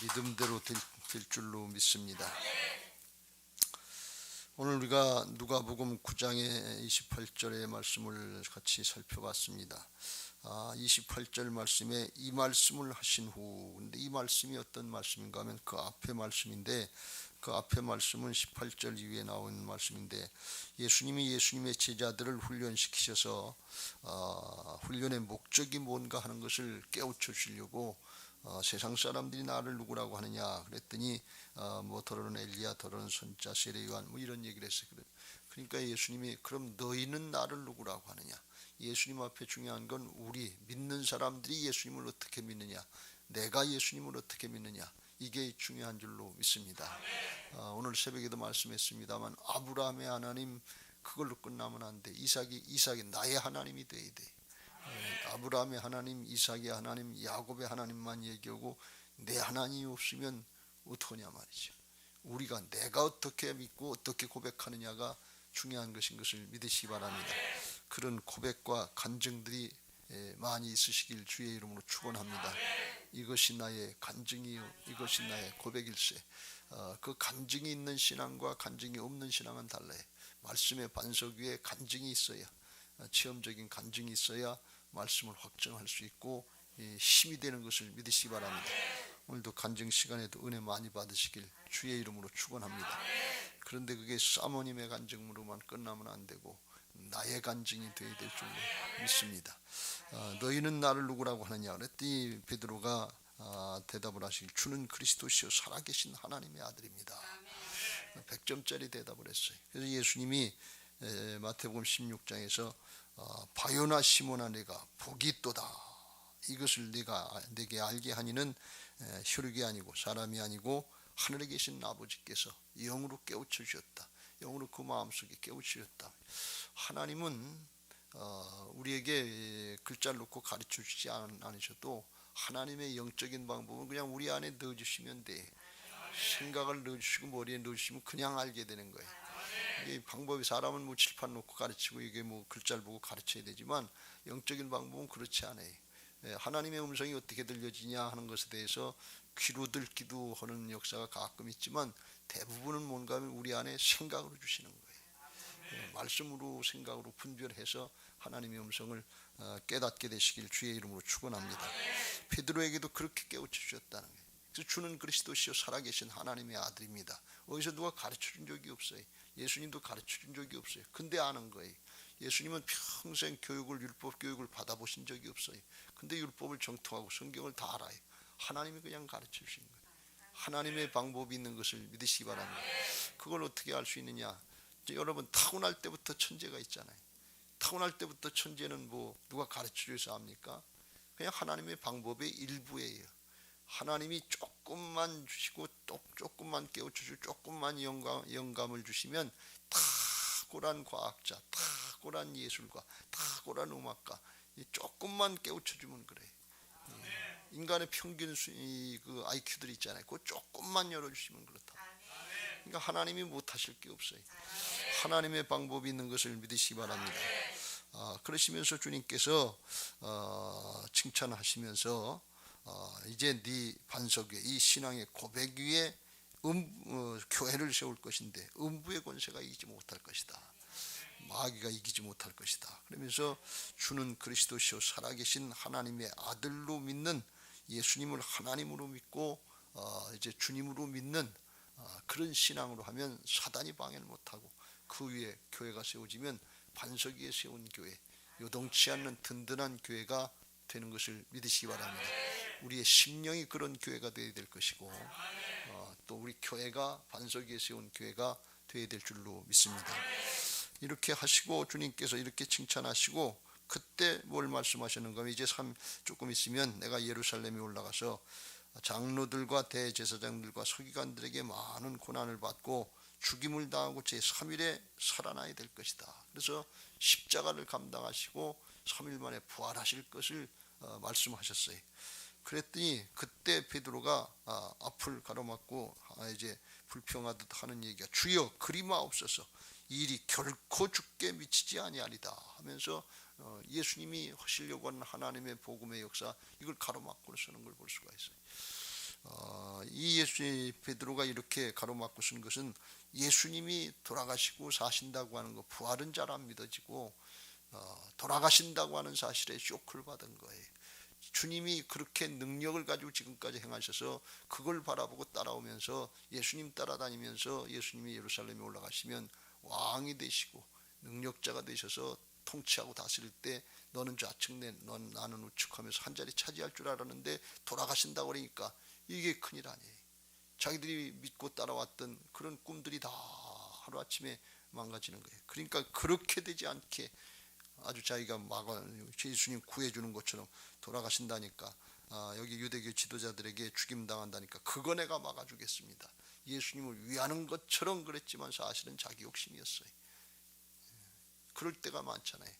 믿음대로 될 줄로 믿습니다. 오늘 우리가 누가복음 9장의 28절의 말씀을 같이 살펴봤습니다. 28절 말씀에 이 말씀을 하신 후, 근데 이 말씀이 어떤 말씀인가 하면 그 앞에 말씀인데, 그 앞에 말씀은 18절 이후에 나온 말씀인데, 예수님이 예수님의 제자들을 훈련시키셔서 훈련의 목적이 뭔가 하는 것을 깨우쳐 주려고 세상 사람들이 나를 누구라고 하느냐 그랬더니 더러는 엘리야, 더러는 선자, 세례 요한 이런 얘기를 했어요. 그러니까 예수님이 그럼 너희는 나를 누구라고 하느냐. 예수님 앞에 중요한 건 우리 믿는 사람들이 예수님을 어떻게 믿느냐, 내가 예수님을 어떻게 믿느냐, 이게 중요한 줄로 믿습니다. 오늘 새벽에도 말씀했습니다만 아브라함의 하나님 그걸로 끝나면 안 돼. 이삭이 나의 하나님이 돼야 돼. 아브라함의 하나님, 이삭의 하나님, 야곱의 하나님만 얘기하고 내 하나님이 없으면 어떡하냐 말이죠. 우리가 내가 어떻게 믿고 어떻게 고백하느냐가 중요한 것인 것을 믿으시기 바랍니다. 그런 고백과 간증들이 많이 있으시길 주의 이름으로 축원합니다. 이것이 나의 간증이요, 이것이 나의 고백일세. 그 간증이 있는 신앙과 간증이 없는 신앙은 달라요. 말씀의 반석 위에 간증이 있어야, 체험적인 간증이 있어야 말씀을 확정할 수 있고 힘이 되는 것을 믿으시기 바랍니다. 오늘도 간증 시간에도 은혜 많이 받으시길 주의 이름으로 축원합니다. 그런데 그게 사모님의 간증으로만 끝나면 안 되고 나의 간증이 되어야 될 줄로 믿습니다. 너희는 나를 누구라고 하느냐 그랬더니 베드로가 대답을 하시길 주는 그리스도시요 살아계신 하나님의 아들입니다. 100점짜리 대답을 했어요. 그래서 예수님이 마태복음 16장에서 바요나 시몬아 내가 복이 있도다. 이것을 내게 알게 하니는 혈육이 아니고 사람이 아니고 하늘에 계신 아버지께서 영으로 깨우쳐 주셨다. 영으로 그 마음속에 깨우쳐 주셨다. 하나님은 우리에게 글자를 놓고 가르쳐 주지 않으셔도 하나님의 영적인 방법은 그냥 우리 안에 넣어주시면 돼. 생각을 넣어주시고 머리에 넣어주시면 그냥 알게 되는 거예요. 이 방법이 사람은 뭐 칠판 놓고 가르치고 이게 뭐 글자를 보고 가르쳐야 되지만 영적인 방법은 그렇지 않아요. 하나님의 음성이 어떻게 들려지냐 하는 것에 대해서 귀로 듣기도 하는 역사가 가끔 있지만 대부분은 뭔가 하면 우리 안에 생각으로 주시는 거예요. 말씀으로 생각으로 분별해서 하나님의 음성을 깨닫게 되시길 주의 이름으로 축원합니다. 베드로에게도 그렇게 깨우쳐 주셨다는 거예요. 그래서 주는 그리스도시요 살아계신 하나님의 아들입니다. 어디서 누가 가르쳐 준 적이 없어요. 예수님도 가르쳐 준 적이 없어요. 근데 아는 거예요. 예수님은 평생 율법 교육을 받아보신 적이 없어요. 근데 율법을 정통하고 성경을 다 알아요. 하나님이 그냥 가르쳐 주신 거예요. 하나님의 방법이 있는 것을 믿으시기 바랍니다. 그걸 어떻게 알 수 있느냐. 여러분 타고날 때부터 천재가 있잖아요. 타고날 때부터 천재는 뭐 누가 가르쳐 줘서 압니까? 그냥 하나님의 방법의 일부예요. 하나님이 조금만 주시고 또 조금만 깨우쳐 주시고 조금만 영감을 주시면 탁월한 과학자, 탁월한 예술가, 탁월한 음악가 조금만 깨우쳐 주면 그래요. 인간의 평균 그 IQ들이 있잖아요. 그거 조금만 열어주시면 그렇다. 그러니까 하나님이 못하실 게 없어요. 하나님의 방법이 있는 것을 믿으시기 바랍니다. 그러시면서 주님께서 칭찬하시면서 이제 네 반석 위에 이 신앙의 고백 위에 교회를 세울 것인데 음부의 권세가 이기지 못할 것이다. 마귀가 이기지 못할 것이다. 그러면서 주는 그리스도시요 살아계신 하나님의 아들로 믿는 예수님을 하나님으로 믿고 이제 주님으로 믿는 그런 신앙으로 하면 사단이 방해를 못하고 그 위에 교회가 세워지면 반석 위에 세운 교회, 요동치 않는 든든한 교회가 되는 것을 믿으시기 바랍니다. 우리의 심령이 그런 교회가 되어야 될 것이고 또 우리 교회가 반석 위에 세운 교회가 되어야 될 줄로 믿습니다. 이렇게 하시고 주님께서 이렇게 칭찬하시고 그때 뭘 말씀하셨는가 하면 이제 조금 있으면 내가 예루살렘에 올라가서 장로들과 대제사장들과 서기관들에게 많은 고난을 받고 죽임을 당하고 제3일에 살아나야 될 것이다. 그래서 십자가를 감당하시고 3일 만에 부활하실 것을 말씀하셨어요. 그랬더니 그때 베드로가 앞을 가로막고 이제 불평하듯 하는 얘기가 주여 그리마옵소서 이 일이 결코 죽게 미치지 아니하리다 하면서 예수님이 하시려고 하는 하나님의 복음의 역사 이걸 가로막고 서는 걸 볼 수가 있어요. 이 베드로가 이렇게 가로막고 쓴 것은 예수님이 돌아가시고 사신다고 하는 거, 부활은 잘 안 믿어지고 돌아가신다고 하는 사실에 쇼크를 받은 거예요. 주님이 그렇게 능력을 가지고 지금까지 행하셔서 그걸 바라보고 따라오면서 예수님 따라다니면서 예수님이 예루살렘에 올라가시면 왕이 되시고 능력자가 되셔서 통치하고 다스릴 때 너는 좌측 나는 우측하면서 한 자리 차지할 줄 알았는데 돌아가신다고 그러니까 이게 큰일 아니에요. 자기들이 믿고 따라왔던 그런 꿈들이 다 하루아침에 망가지는 거예요. 그러니까 그렇게 되지 않게 아주 자기가 예수님 구해주는 것처럼 돌아가신다니까, 여기 유대교 지도자들에게 죽임당한다니까 그거 내가 막아주겠습니다. 예수님을 위하는 것처럼 그랬지만 사실은 자기 욕심이었어요. 그럴 때가 많잖아요.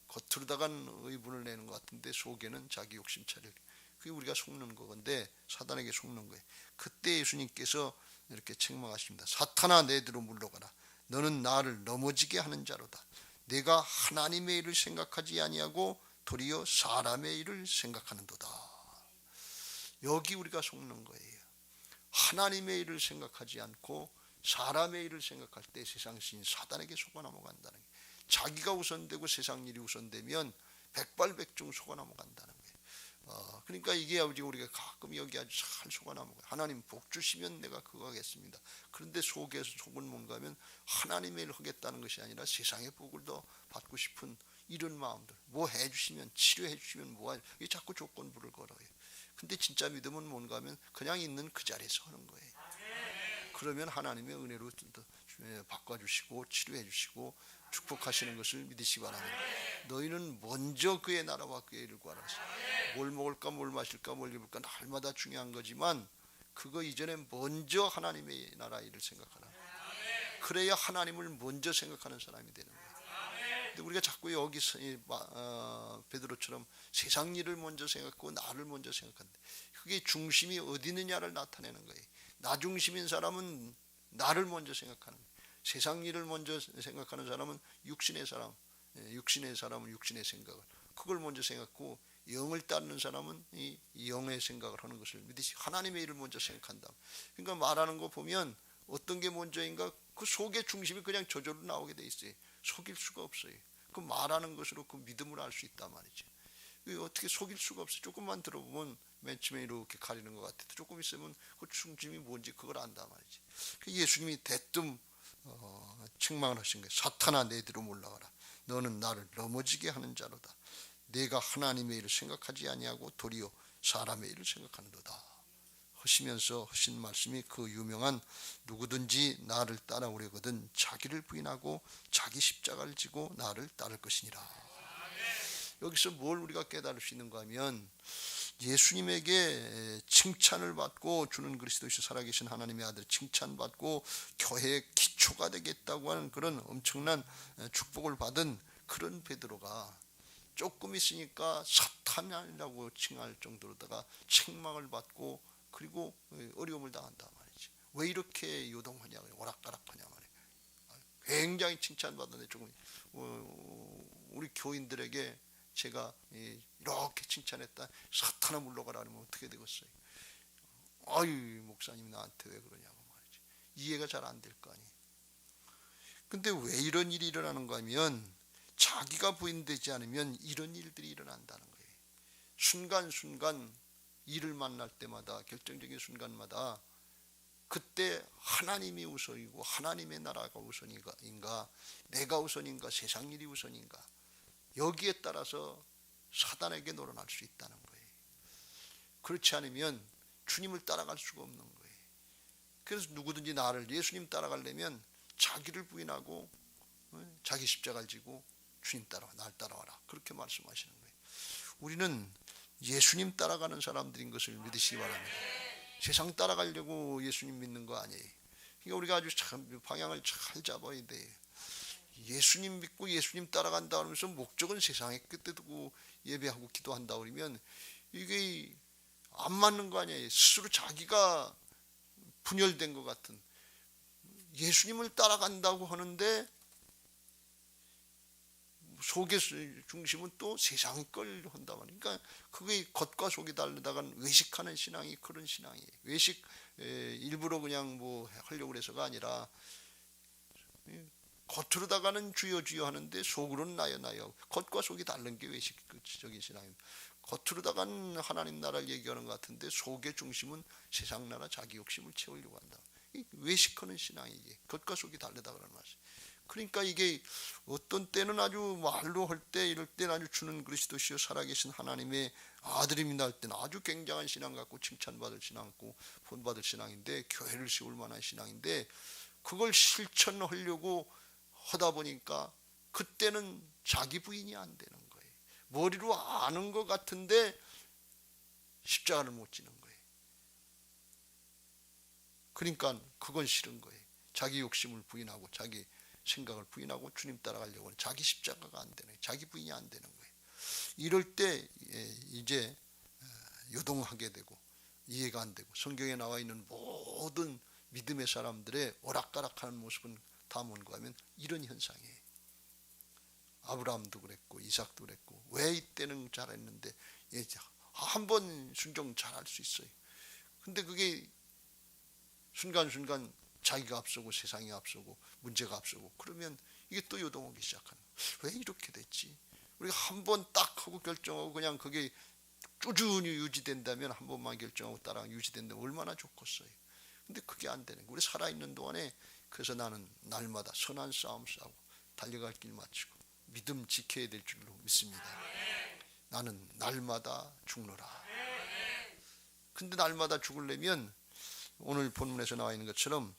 겉으로다간 의분을 내는 것 같은데 속에는 자기 욕심 차려. 그게 우리가 속는 거건데 사단에게 속는 거예요. 그때 예수님께서 이렇게 책망하십니다. 사탄아, 내 뒤로 물러가라. 너는 나를 넘어지게 하는 자로다. 내가 하나님의 일을 생각하지 아니하고 도리어 사람의 일을 생각하는도다. 여기 우리가 속는 거예요. 하나님의 일을 생각하지 않고 사람의 일을 생각할 때 세상 신 사단에게 속아 넘어간다는 거예요. 자기가 우선되고 세상 일이 우선되면 백발백중 속아 넘어간다는 거예요. 그러니까 이게 우리가 가끔 여기 아주 잘 속아 넘어가요. 하나님 복 주시면 내가 그거 하겠습니다. 그런데 속은 뭔가 하면 하나님의 일을 하겠다는 것이 아니라 세상의 복을 더 받고 싶은 이런 마음들. 뭐 해주시면, 치료해 주시면 뭐하냐, 이게 자꾸 조건부를 걸어요. 근데 진짜 믿음은 뭔가 하면 그냥 있는 그 자리에서 하는 거예요. 그러면 하나님의 은혜로 바꿔주시고 치료해 주시고 축복하시는 것을 믿으시기 바랍니다. 너희는 먼저 그의 나라와 그의 일을 구하라. 뭘 먹을까, 뭘 마실까, 뭘 입을까 날마다 중요한 거지만 그거 이전에 먼저 하나님의 나라 일을 생각하라. 그래야 하나님을 먼저 생각하는 사람이 되는 거예요. 근데 우리가 자꾸 여기서 베드로처럼 세상 일을 먼저 생각하고 나를 먼저 생각하는데 그게 중심이 어디 있느냐를 나타내는 거예요. 나 중심인 사람은 나를 먼저 생각하는 거예요. 세상 일을 먼저 생각하는 사람은 육신의 사람은 육신의 생각을 그걸 먼저 생각하고, 영을 따르는 사람은 이 영의 생각을 하는 것을 믿으시 하나님의 일을 먼저 생각한다. 그러니까 말하는 거 보면 어떤 게 먼저인가 그 속의 중심이 그냥 저절로 나오게 돼 있어요. 속일 수가 없어요. 그 말하는 것으로 그 믿음을 알 수 있단 말이죠. 어떻게 속일 수가 없어요. 조금만 들어보면 맨 처음에 이렇게 가리는 것 같아도 조금 있으면 그 중심이 뭔지 그걸 안단 말이지. 예수님이 대뜸 책망을 하신 거예요. 사탄아, 내 뒤로 올라가라. 너는 나를 넘어지게 하는 자로다. 내가 하나님의 일을 생각하지 아니하고 도리어 사람의 일을 생각하는도다 하시면서 하신 말씀이 그 유명한 누구든지 나를 따라오려거든 자기를 부인하고 자기 십자가를 지고 나를 따를 것이니라. 여기서 뭘 우리가 깨달을 수 있는가 하면 예수님에게 칭찬을 받고 주는 그리스도이시 살아계신 하나님의 아들 칭찬받고 교회의 기초가 되겠다고 하는 그런 엄청난 축복을 받은 그런 베드로가 조금 있으니까 사탄이라고 칭할 정도로다가 책망을 받고 그리고 어려움을 당한단 말이지. 왜 이렇게 요동하냐, 오락가락하냐 말이야. 굉장히 칭찬받는데 조금 우리 교인들에게 제가 이렇게 칭찬했다. 사탄아 물러가라 하면 어떻게 되겠어요? 아유, 목사님이 나한테 왜 그러냐고 말이지. 이해가 잘 안 될 거 아니에요. 근데 왜 이런 일이 일어나는가 하면 자기가 부인되지 않으면 이런 일들이 일어난다는 거예요. 순간순간 일을 만날 때마다 결정적인 순간마다 그때 하나님이 우선이고 하나님의 나라가 우선인가 내가 우선인가 세상 일이 우선인가 여기에 따라서 사단에게 놀아날 수 있다는 거예요. 그렇지 않으면 주님을 따라갈 수가 없는 거예요. 그래서 누구든지 나를 예수님 따라가려면 자기를 부인하고 자기 십자가를 지고 주님 따라와, 날 따라와라 그렇게 말씀하시는 거예요. 우리는 예수님 따라가는 사람들인 것을 믿으시기 바랍니다. 세상 따라가려고 예수님 믿는 거 아니에요. 그러니까 우리가 아주 참 방향을 잘 잡아야 돼요. 예수님 믿고 예수님 따라간다 하면서 목적은 세상에 끝에 두고 예배하고 기도한다 그러면 이게 안 맞는 거 아니에요. 스스로 자기가 분열된 것 같은, 예수님을 따라간다고 하는데 속의 중심은 또 세상 걸 한다 말이야. 그러니까 그게 겉과 속이 다르다간 외식하는 신앙이 그런 신앙이에요. 외식 일부러 그냥 뭐 하려고 해서가 아니라 겉으로다가는 주여 주여 하는데 속으로는 나여 나여. 겉과 속이 다른 게 외식적인 신앙입니다. 겉으로다가는 하나님 나라를 얘기하는 것 같은데 속의 중심은 세상 나라 자기 욕심을 채우려고 한다. 외식하는 신앙이지. 겉과 속이 다르다 그러는 말이지. 그러니까 이게 어떤 때는 아주 말로 할 때 이럴 때는 아주 주는 그리스도시요 살아계신 하나님의 아들입니다 할 때는 아주 굉장한 신앙 갖고 칭찬받을 신앙 갖고 본받을 신앙인데 교회를 세울 만한 신앙인데 그걸 실천하려고 하다 보니까 그때는 자기 부인이 안 되는 거예요. 머리로 아는 것 같은데 십자가를 못 지는 거예요. 그러니까 그건 싫은 거예요. 자기 욕심을 부인하고 자기 생각을 부인하고 주님 따라가려고 하는 자기 십자가가 안 되는 거예요. 자기 부인이 안 되는 거예요. 이럴 때 이제 요동하게 되고 이해가 안 되고 성경에 나와 있는 모든 믿음의 사람들의 오락가락하는 모습은 다 뭔가 하면 이런 현상이에요. 아브라함도 그랬고 이삭도 그랬고 왜 이때는 잘했는데 한 번 순종 잘할 수 있어요. 근데 그게 순간순간 자기가 앞서고 세상이 앞서고 문제가 앞서고 그러면 이게 또 요동하기 시작하는 거예요. 왜 이렇게 됐지? 우리가 한 번 딱 하고 결정하고 그냥 그게 꾸준히 유지된다면 한 번만 결정하고 따라 유지된다면 얼마나 좋겠어요. 근데 그게 안 되는 거예요. 우리 살아있는 동안에 그래서 나는 날마다 선한 싸움 싸고 달려갈 길 마치고 믿음 지켜야 될 줄로 믿습니다. 나는 날마다 죽노라. 근데 날마다 죽으려면 오늘 본문에서 나와 있는 것처럼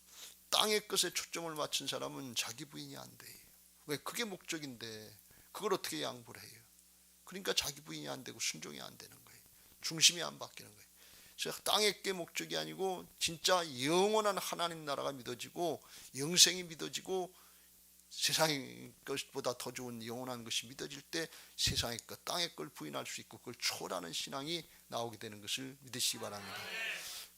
땅의 것에 초점을 맞춘 사람은 자기 부인이 안 돼요. 왜? 그게 목적인데 그걸 어떻게 양보를 해요? 그러니까 자기 부인이 안 되고 순종이 안 되는 거예요. 중심이 안 바뀌는 거예요. 그래서 땅의 게 목적이 아니고 진짜 영원한 하나님 나라가 믿어지고 영생이 믿어지고 세상의 것보다 더 좋은 영원한 것이 믿어질 때 세상의 것, 땅의 걸 부인할 수 있고 그걸 초월하는 신앙이 나오게 되는 것을 믿으시기 바랍니다.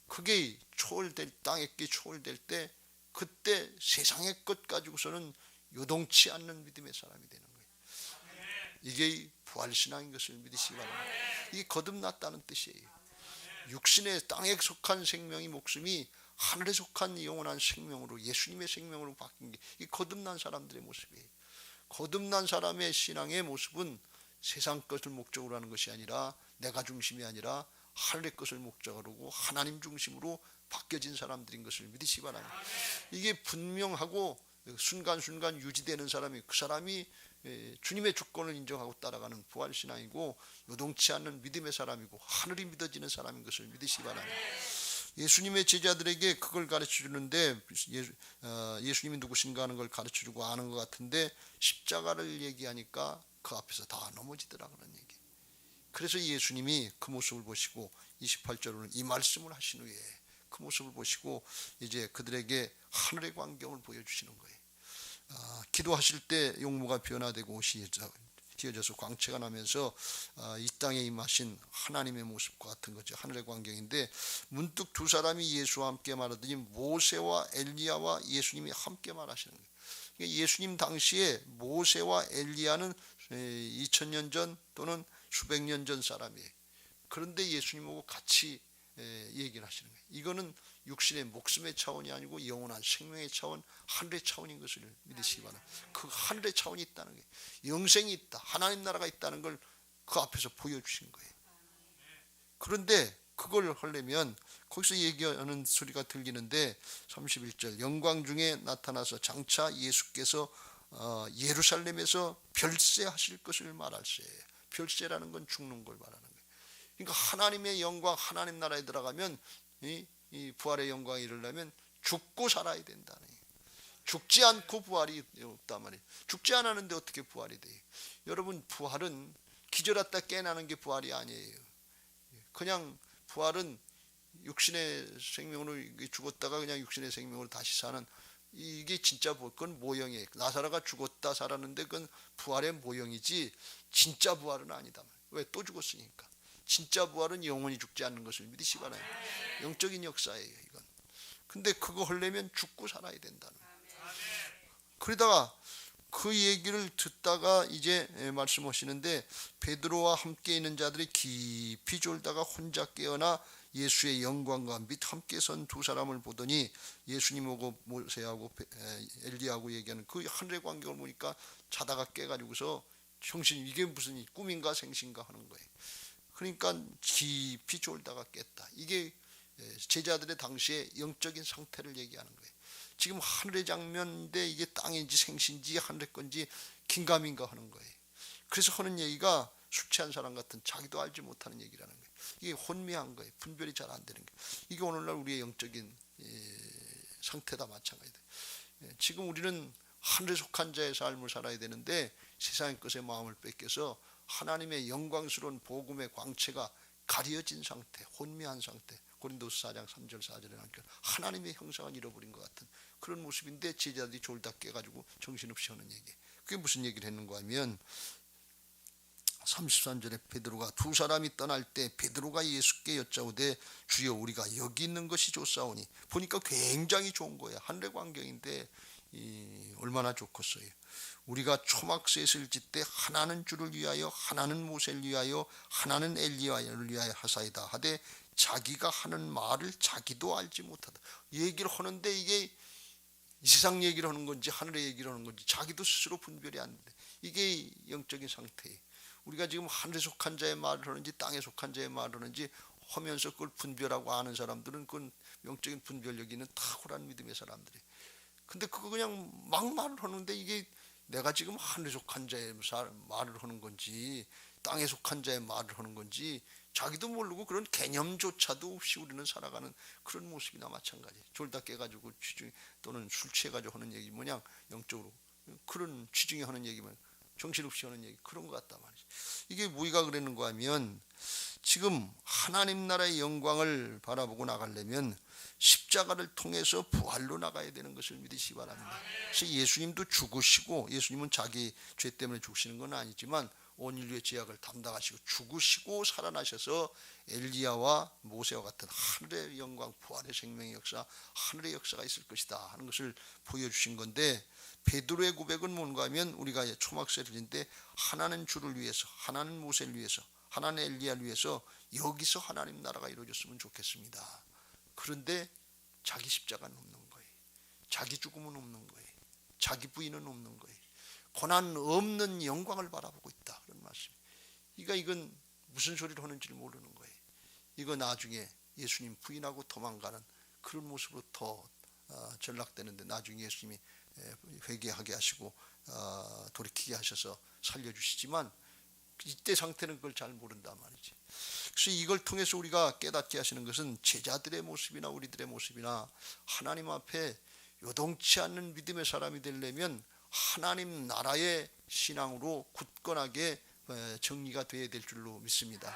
그게 초월될 땅의 게 초월될 때 그때 세상의 것 가지고서는 요동치 않는 믿음의 사람이 되는 거예요. 이게 부활신앙인 것을 믿으시기 바랍니다. 이게 거듭났다는 뜻이에요. 육신의 땅에 속한 생명이 목숨이 하늘에 속한 영원한 생명으로 예수님의 생명으로 바뀐 게 이 거듭난 사람들의 모습이에요. 거듭난 사람의 신앙의 모습은 세상 것을 목적으로 하는 것이 아니라 내가 중심이 아니라 하늘의 것을 목적으로 하고 하나님 중심으로 바뀌어진 사람들인 것을 믿으시기 바랍니다. 이게 분명하고 순간순간 유지되는 사람이 그 사람이 주님의 주권을 인정하고 따라가는 부활신앙이고 요동치 않는 믿음의 사람이고 하늘이 믿어지는 사람인 것을 믿으시기 바랍니다. 예수님의 제자들에게 그걸 가르쳐주는데 예수님이 누구신가 하는 걸 가르쳐주고 아는 것 같은데 십자가를 얘기하니까 그 앞에서 다 넘어지더라 그런 얘기. 그래서 예수님이 그 모습을 보시고 28절로는 이 말씀을 하신 후에 그 모습을 보시고 이제 그들에게 하늘의 광경을 보여주시는 거예요. 기도하실 때 용모가 변화되고 옷이 휘어져서 광채가 나면서 이 땅에 임하신 하나님의 모습과 같은 거죠. 하늘의 광경인데 문득 두 사람이 예수와 함께 말하더니 모세와 엘리야와 예수님이 함께 말하시는 거예요. 그러니까 예수님 당시에 모세와 엘리야는 2000년 전 또는 수백 년 전 사람이에요. 그런데 예수님하고 같이 얘기를 하시는 거예요. 이거는 육신의 목숨의 차원이 아니고 영원한 생명의 차원, 하늘의 차원인 것을 믿으시기 바랍니다. 그 하늘의 차원이 있다는 게 영생이 있다, 하나님 나라가 있다는 걸 그 앞에서 보여주신 거예요. 그런데 그걸 하려면 거기서 얘기하는 소리가 들리는데 31절 영광 중에 나타나서 장차 예수께서 예루살렘에서 별세하실 것을 말할세. 별세라는 건 죽는 걸 말하는 거예요. 그러니까 하나님의 영광, 하나님 나라에 들어가면 이 부활의 영광이 이르려면 죽고 살아야 된다는 거예요. 죽지 않고 부활이 없단 말이에요. 죽지 않았는데 어떻게 부활이 돼요? 여러분 부활은 기절했다 깨나는 게 부활이 아니에요. 그냥 부활은 육신의 생명으로 죽었다가 그냥 육신의 생명으로 다시 사는 이게 진짜 그건 모형이에요. 나사로가 죽었다 살았는데 그건 부활의 모형이지 진짜 부활은 아니다. 왜? 또 죽었으니까. 진짜 부활은 영원히 죽지 않는 것을 믿으시기 바랍니다. 영적인 역사예요 이건. 근데 그거 하려면 죽고 살아야 된다는 거예요. 그러다가 그 얘기를 듣다가 이제 말씀하시는데 베드로와 함께 있는 자들이 깊이 졸다가 혼자 깨어나 예수의 영광과 및 함께 선 두 사람을 보더니 예수님하고 모세하고 엘리야하고 얘기하는 그 하늘의 광경을 보니까 자다가 깨가지고서 정신이 이게 무슨 꿈인가 생신가 하는 거예요. 그러니까 깊이 졸다가 깼다. 이게 제자들의 당시에 영적인 상태를 얘기하는 거예요. 지금 하늘의 장면인데 이게 땅인지 생신지 하늘의 건지 긴가민가 하는 거예요. 그래서 하는 얘기가 술 취한 사람 같은 자기도 알지 못하는 얘기라는 거예요. 이게 혼미한 거예요. 분별이 잘 안 되는 거예요. 이게 오늘날 우리의 영적인 상태다 마찬가지다. 지금 우리는 하늘에 속한 자의 삶을 살아야 되는데 세상의 것에 마음을 뺏겨서 하나님의 영광스러운 복음의 광채가 가려진 상태, 혼미한 상태. 고린도서 4장 3절 4절에 나오니까 하나님의 형상을 잃어버린 것 같은 그런 모습인데 제자들이 졸다 깨가지고 정신없이 하는 얘기. 그게 무슨 얘기를 했는가 하면 33절에 베드로가 두 사람이 떠날 때 베드로가 예수께 여짜오되 주여 우리가 여기 있는 것이 좋사오니 보니까 굉장히 좋은 거예요. 하늘의 광경인데 얼마나 좋겠어요. 우리가 초막셋을 짓되 하나는 주를 위하여 하나는 모세를 위하여 하나는 엘리야를 위하여 하사이다 하되 자기가 하는 말을 자기도 알지 못하다. 얘기를 하는데 이게 이 세상 얘기를 하는 건지 하늘의 얘기를 하는 건지 자기도 스스로 분별이 안 돼. 이게 영적인 상태예요. 우리가 지금 하늘에 속한 자의 말을 하는지 땅에 속한 자의 말을 하는지 하면서 그걸 분별하고 아는 사람들은 그건 영적인 분별력이 있는 탁월한 믿음의 사람들이에요. 근데 그거 그냥 막 말을 하는데 이게 내가 지금 하늘에 속한 자의 말을 하는 건지 땅에 속한 자의 말을 하는 건지 자기도 모르고 그런 개념조차도 없이 우리는 살아가는 그런 모습이나 마찬가지. 졸다 깨가지고 취중 또는 술 취해가지고 하는 얘기 뭐냐 영적으로 그런 취중에 하는 얘기면 정신없이 하는 얘기 그런 것 같단 말이지. 이게 뭐가 그랬는가 하면 지금 하나님 나라의 영광을 바라보고 나가려면 십자가를 통해서 부활로 나가야 되는 것을 믿으시기 바랍니다. 그래서 예수님도 죽으시고 예수님은 자기 죄 때문에 죽으시는 건 아니지만 온 인류의 죄악을 담당하시고 죽으시고 살아나셔서 엘리야와 모세와 같은 하늘의 영광 부활의 생명의 역사 하늘의 역사가 있을 것이다 하는 것을 보여주신 건데 베드로의 고백은 뭔가 하면 우리가 초막세를 인데 하나는 주를 위해서 하나는 모세를 위해서 하나는 엘리야를 위해서 여기서 하나님 나라가 이루어졌으면 좋겠습니다. 그런데 자기 십자가는 없는 거예요. 자기 죽음은 없는 거예요. 자기 부인은 없는 거예요. 고난 없는 영광을 바라보고 있다 그런 말씀. 이건 무슨 소리를 하는지 모르는 거예요. 이거 나중에 예수님 부인하고 도망가는 그런 모습으로 더 전락되는데 나중에 예수님이 회개하게 하시고 돌이키게 하셔서 살려주시지만 이때 상태는 그걸 잘 모른단 말이지. 그래서 이걸 통해서 우리가 깨닫게 하시는 것은 제자들의 모습이나 우리들의 모습이나 하나님 앞에 요동치 않는 믿음의 사람이 되려면 하나님 나라의 신앙으로 굳건하게 정리가 되어야 될 줄로 믿습니다.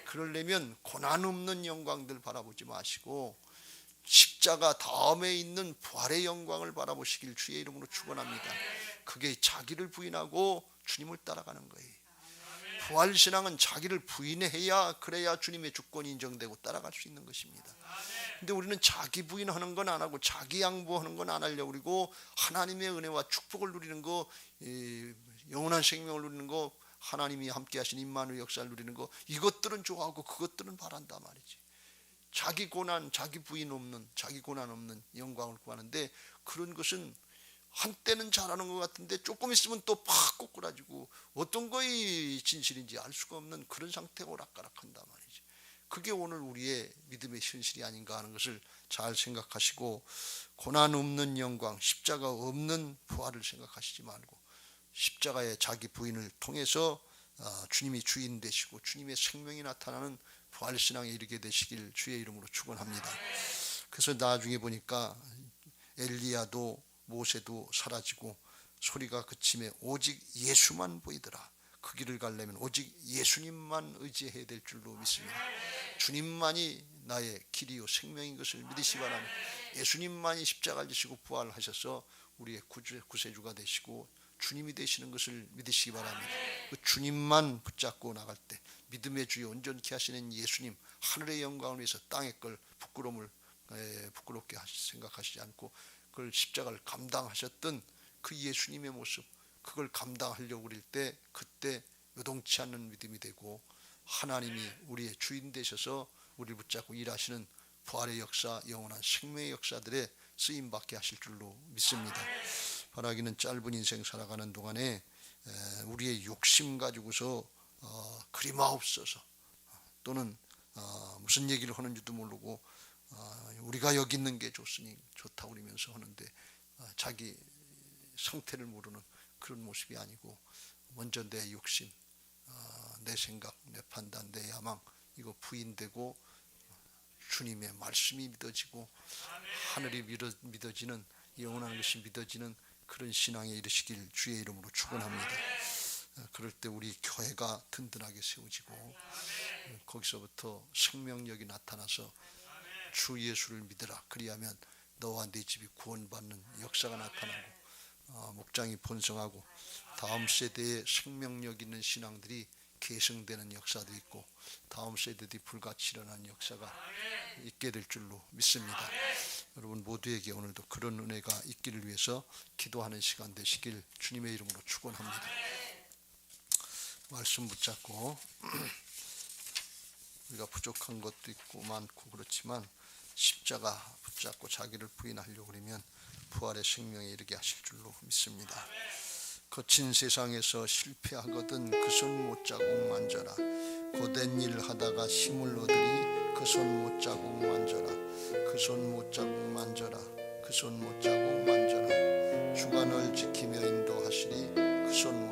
그러려면 고난 없는 영광들 바라보지 마시고 십자가 다음에 있는 부활의 영광을 바라보시길 주의 이름으로 축원합니다. 그게 자기를 부인하고 주님을 따라가는 거예요. 부활신앙은 자기를 부인해야 그래야 주님의 주권이 인정되고 따라갈 수 있는 것입니다. 근데 우리는 자기 부인하는 건 안 하고 자기 양보하는 건 안 하려고 그러고 하나님의 은혜와 축복을 누리는 거 영원한 생명을 누리는 거 하나님이 함께 하신 임마누엘 역사를 누리는 거 이것들은 좋아하고 그것들은 바란다 말이지. 자기 고난 자기 부인 없는 자기 고난 없는 영광을 구하는데 그런 것은 한때는 잘하는 것 같은데 조금 있으면 또 팍 꼬꾸라지고 어떤 것이 진실인지 알 수가 없는 그런 상태가 오락가락한단 말이지. 그게 오늘 우리의 믿음의 현실이 아닌가 하는 것을 잘 생각하시고 고난 없는 영광 십자가 없는 부활을 생각하시지 말고 십자가의 자기 부인을 통해서 주님이 주인 되시고 주님의 생명이 나타나는 부활신앙에 이르게 되시길 주의 이름으로 축원합니다. 그래서 나중에 보니까 엘리야도 모세도 사라지고 소리가 그침에 오직 예수만 보이더라. 그 길을 가려면 오직 예수님만 의지해야 될 줄로 믿습니다. 주님만이 나의 길이요 생명인 것을 믿으시기 바랍니다. 예수님만이 십자가를 지시고 부활하셔서 우리의 구세주가 되시고 주님이 되시는 것을 믿으시기 바랍니다. 그 주님만 붙잡고 나갈 때 믿음의 주여 온전케 하시는 예수님 하늘의 영광을 위해서 땅의 걸 부끄럽게 생각하시지 않고 그걸 십자가를 감당하셨던 그 예수님의 모습 그걸 감당하려고 그럴 때 그때 요동치 않는 믿음이 되고 하나님이 우리의 주인 되셔서 우리를 붙잡고 일하시는 부활의 역사, 영원한 생명의 역사들에 쓰임받게 하실 줄로 믿습니다. 바라기는 짧은 인생 살아가는 동안에 우리의 욕심 가지고서 그리마옵소서 또는 무슨 얘기를 하는지도 모르고 우리가 여기 있는 게 좋으니 좋다고 그러면서 하는데 자기 상태를 모르는 그런 모습이 아니고 먼저 내 욕심, 내 생각, 내 판단, 내 야망 이거 부인되고 주님의 말씀이 믿어지고 하늘이 믿어지는 영원한 것이 믿어지는 그런 신앙에 이르시길 주의 이름으로 축원합니다. 그럴 때 우리 교회가 든든하게 세워지고 거기서부터 생명력이 나타나서 주 예수를 믿으라 그리하면 너와 네 집이 구원받는 역사가 나타나고 목장이 번성하고 다음 세대에 생명력 있는 신앙들이 계승되는 역사도 있고 다음 세대들이 불같이 일어나는 역사가 있게 될 줄로 믿습니다. 여러분 모두에게 오늘도 그런 은혜가 있기를 위해서 기도하는 시간 되시길 주님의 이름으로 축원합니다. 말씀 붙잡고 우리가 부족한 것도 있고 많고 그렇지만 십자가 붙잡고 자기를 부인하려고 그러면 부활의 생명에 이르게 하실 줄로 믿습니다. 거친 세상에서 실패하거든 그 손 못자국 만져라. 고된 일 하다가 힘을 얻으리 그 손 못자국 만져라. 그 손 못자국 만져라. 그 손 못자국 만져라. 주가 널 지키며 인도하시리 그 손